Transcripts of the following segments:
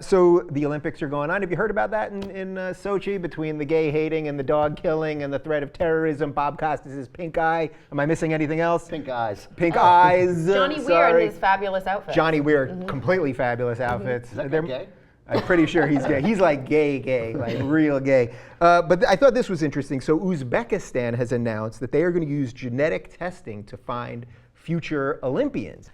So the Olympics are going on. Have you heard about that in Sochi, between the gay hating and the dog killing and the threat of terrorism? Bob Costas' pink eye. Am I missing anything else? Pink eyes. Pink eyes. Johnny Weir in his fabulous outfit. Johnny Weir, completely fabulous outfits. Is that guy gay? I'm pretty sure he's gay. He's like gay, like real gay. But I thought this was interesting. So Uzbekistan has announced that they are going to use genetic testing to find future Olympians.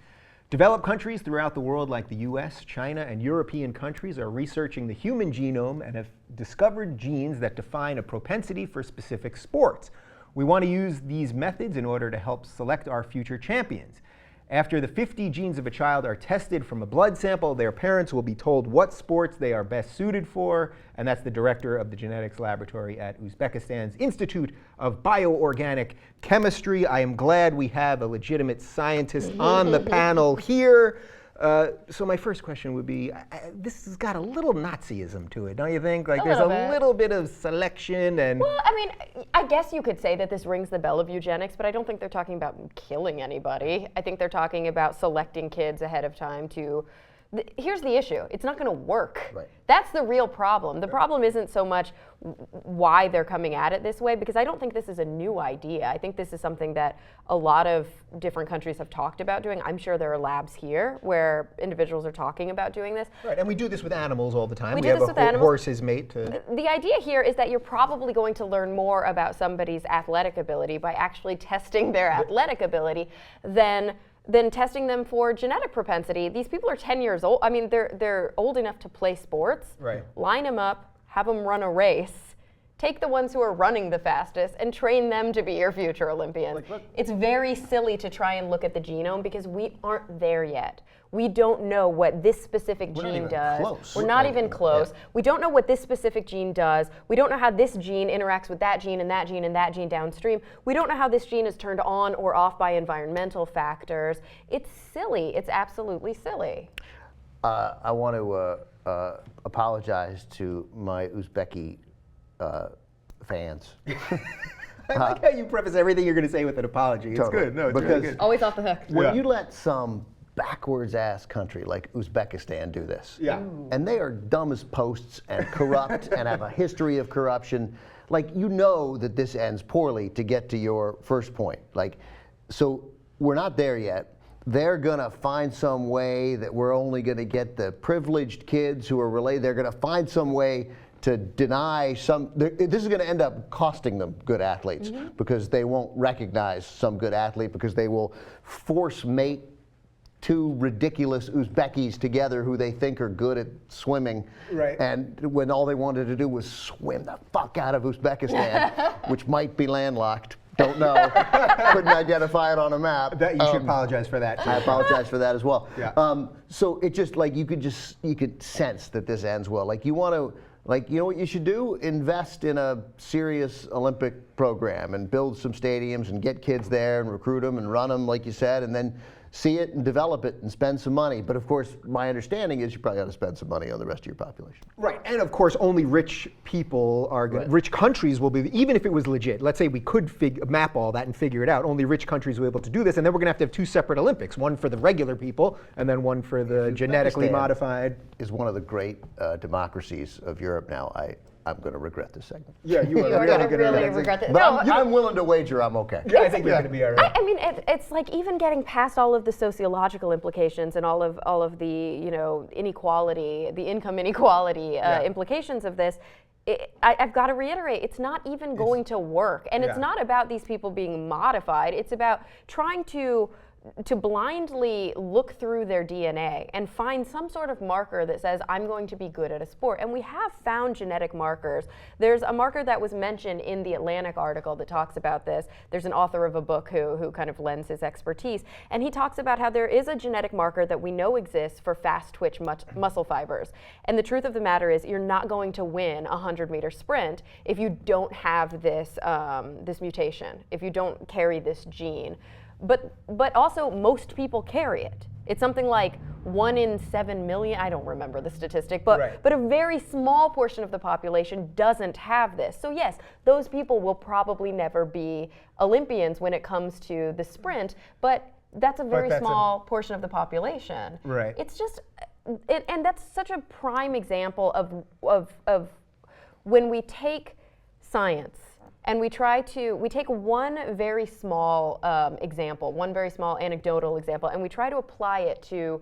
Developed countries throughout the world like the US, China, and European countries are researching the human genome and have discovered genes that define a propensity for specific sports. We want to use these methods in order to help select our future champions. After the 50 genes of a child are tested from a blood sample, their parents will be told what sports they are best suited for, and that's the director of the genetics laboratory at Uzbekistan's Institute of Bioorganic Chemistry. I am glad we have a legitimate scientist on the panel here. So my first question would be, this has got a little Nazism to it, don't you think? Like there's a little bit of selection and... Well, I mean, I guess you could say that this rings the bell of eugenics, but I don't think they're talking about killing anybody. I think they're talking about selecting kids ahead of time to... Here's the issue. It's not going to work. Right. That's the real problem. The problem isn't so much why they're coming at it this way, because I don't think this is a new idea. I think this is something that a lot of different countries have talked about doing. I'm sure there are labs here where individuals are talking about doing this. Right, and we do this with animals all the time. We do this with animals. Horse's mate to... The idea here is that you're probably going to learn more about somebody's athletic ability by actually testing their athletic ability than testing them for genetic propensity. These people are 10 years old. I mean, they're old enough to play sports. Right. Line them up, have them run a race, take the ones who are running the fastest and train them to be your future Olympians. It's very silly to try and look at the genome because we aren't there yet. We don't know what this specific gene does. Close. We're not even close. Yeah. We don't know what this specific gene does. We don't know how this gene interacts with that gene and that gene and that gene downstream. We don't know how this gene is turned on or off by environmental factors. It's silly. It's absolutely silly. I want to apologize to my Uzbeki fans. I like how you preface everything you're going to say with an apology. It's Totally. good. No, it's because really good. Always off the hook. When you let some backwards ass country like Uzbekistan do this, and they are dumb as posts and corrupt and have a history of corruption, like you know that this ends poorly to get to your first point. Like, so we're not there yet. They're gonna find some way that we're only gonna get the privileged kids who are related. They're gonna find some way to deny some, this is going to end up costing them good athletes because they won't recognize some good athlete because they will force mate two ridiculous Uzbekis together who they think are good at swimming. Right. And when all they wanted to do was swim the fuck out of Uzbekistan, which might be landlocked. Don't know. Couldn't identify it on a map. That you should apologize for that too. I apologize for that as well. Yeah. So it just like you could sense that this ends well. Like you want to. Like, you know what you should do? Invest in a serious Olympic program and build some stadiums and get kids there and recruit them and run them, like you said, and then see it and develop it and spend some money. But of course, my understanding is you probably got to spend some money on the rest of your population. Right, and of course, only rich people are going. Rich countries will be, even if it was legit. Let's say we could map all that and figure it out. Only rich countries will be able to do this, and then we're going to have two separate Olympics: one for the regular people, and then one for the genetically modified. Is one of the great democracies of Europe now. I'm going to regret this segment. Yeah, you are really going to regret this. But I'm willing to wager I'm okay. Yeah, I think you're going to be all right. I mean, it's like even getting past all of the sociological implications and all of the inequality, the income inequality implications of this. I've got to reiterate, it's not even going to work, and it's not about these people being modified. It's about trying to blindly look through their DNA and find some sort of marker that says, I'm going to be good at a sport. And we have found genetic markers. There's a marker that was mentioned in the Atlantic article that talks about this. There's an author of a book who kind of lends his expertise. And he talks about how there is a genetic marker that we know exists for fast twitch muscle fibers. And the truth of the matter is you're not going to win a 100-meter sprint if you don't have this, this mutation, if you don't carry this gene. But also most people carry it. It's something like 1 in 7 million, I don't remember the statistic, but a very small portion of the population doesn't have this. So yes, those people will probably never be Olympians when it comes to the sprint, but that's a very small portion of the population. Right. It's just, and that's such a prime example of when we take science and we take one very small example, one very small anecdotal example, and we try to apply it to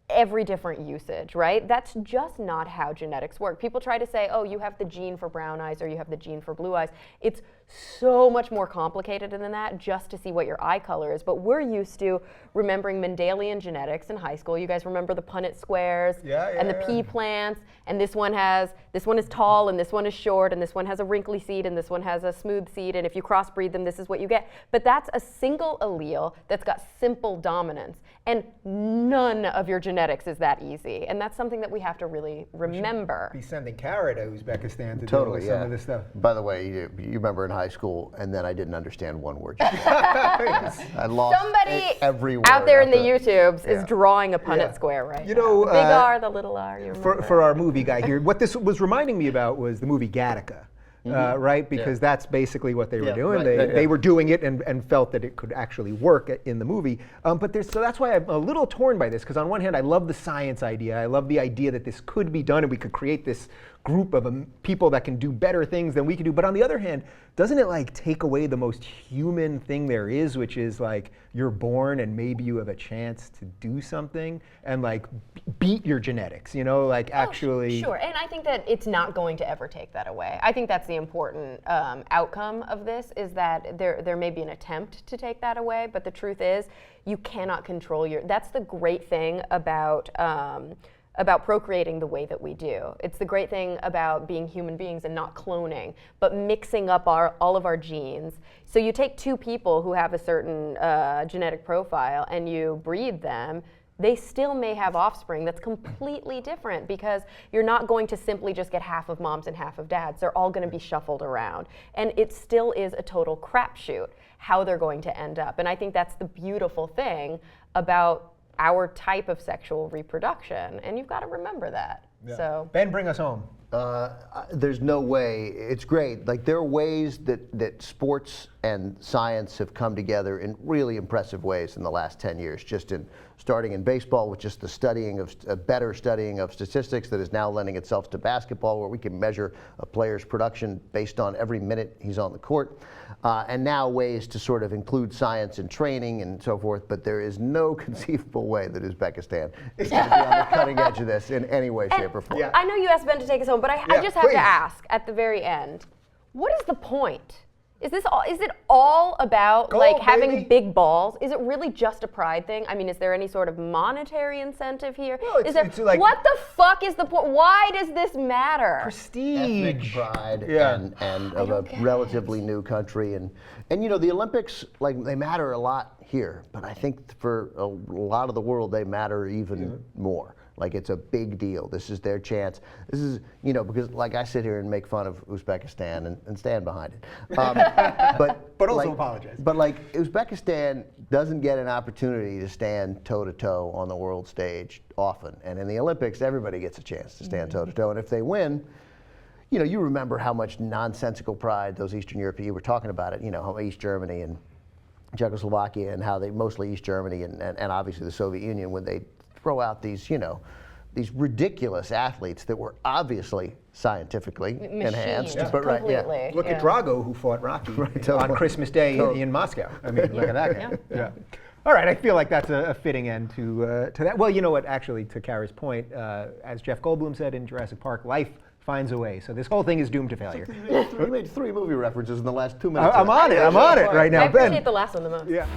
every different usage, right? That's just not how genetics work. People try to say, oh, you have the gene for brown eyes or you have the gene for blue eyes. It's so much more complicated than that just to see what your eye color is. But we're used to remembering Mendelian genetics in high school. You guys remember the Punnett squares and the pea plants, and this one is tall and this one is short and this one has a wrinkly seed and this one has a smooth seed, and if you crossbreed them, this is what you get. But that's a single allele that's got simple dominance, and none of your genetics is that easy, and that's something that we have to really remember. Be sending Cara to Uzbekistan to deal with some of this stuff. By the way, you remember in high school, and then I didn't understand one word. I lost every word out there in the YouTubes is drawing a Punnett square right now. The big R, the little R. You remember for our movie guy here, what this was reminding me about was the movie Gattaca. Right? Because that's basically what they were doing. They were doing it and felt that it could actually work in the movie. So that's why I'm a little torn by this, because on one hand, I love the science idea. I love the idea that this could be done and we could create this group of people that can do better things than we can do. But on the other hand, doesn't it like take away the most human thing there is, which is like you're born and maybe you have a chance to do something and like beat your genetics, like actually. Sure, and I think that it's not going to ever take that away. I think that's the important outcome of this, is that there may be an attempt to take that away, but the truth is you cannot control that's the great thing about procreating the way that we do. It's the great thing about being human beings and not cloning, but mixing up all of our genes. So you take two people who have a certain genetic profile and you breed them, they still may have offspring that's completely different, because you're not going to simply just get half of moms and half of dads. They're all going to be shuffled around. And it still is a total crapshoot how they're going to end up. And I think that's the beautiful thing about our type of sexual reproduction, and you've got to remember that. So Ben, bring us home. There's no way. It's great. Like, there are ways that sports and science have come together in really impressive ways in the last 10 years. Just starting in baseball with just the better studying of statistics that is now lending itself to basketball, where we can measure a player's production based on every minute he's on the court. And now ways to sort of include science in training and so forth. But there is no conceivable way that Uzbekistan is going to be on the cutting edge of this in any way, shape, or form. I know you asked Ben to take us home, but I just have to ask at the very end, what is the point? Is it all about having big balls? Is it really just a pride thing? I mean, is there any sort of monetary incentive here? No, it's like, what the fuck is the point? Why does this matter? Prestige. Ethnic pride and of a relatively new country. And the Olympics, they matter a lot here, but I think for a lot of the world, they matter even more. Like, it's a big deal. This is their chance. This is, because I sit here and make fun of Uzbekistan and stand behind it. But also apologize. But Uzbekistan doesn't get an opportunity to stand toe-to-toe on the world stage often. And in the Olympics, everybody gets a chance to stand toe-to-toe. And if they win, you remember how much nonsensical pride those Eastern Europeans, you were talking about it, how East Germany and Czechoslovakia, and how mostly East Germany and obviously the Soviet Union, when they throw out these ridiculous athletes that were obviously scientifically enhanced. But look at Drago, who fought Rocky on Christmas Day in Moscow. I mean, look at that guy. All right, I feel like that's a fitting end to that. Well, you know what? Actually, to Cara's point, as Jeff Goldblum said in Jurassic Park, life finds a way. So this whole thing is doomed to failure. You made 3 movie references in the last 2 minutes. I'm on it right now, I Ben. appreciate the last one the most. Yeah.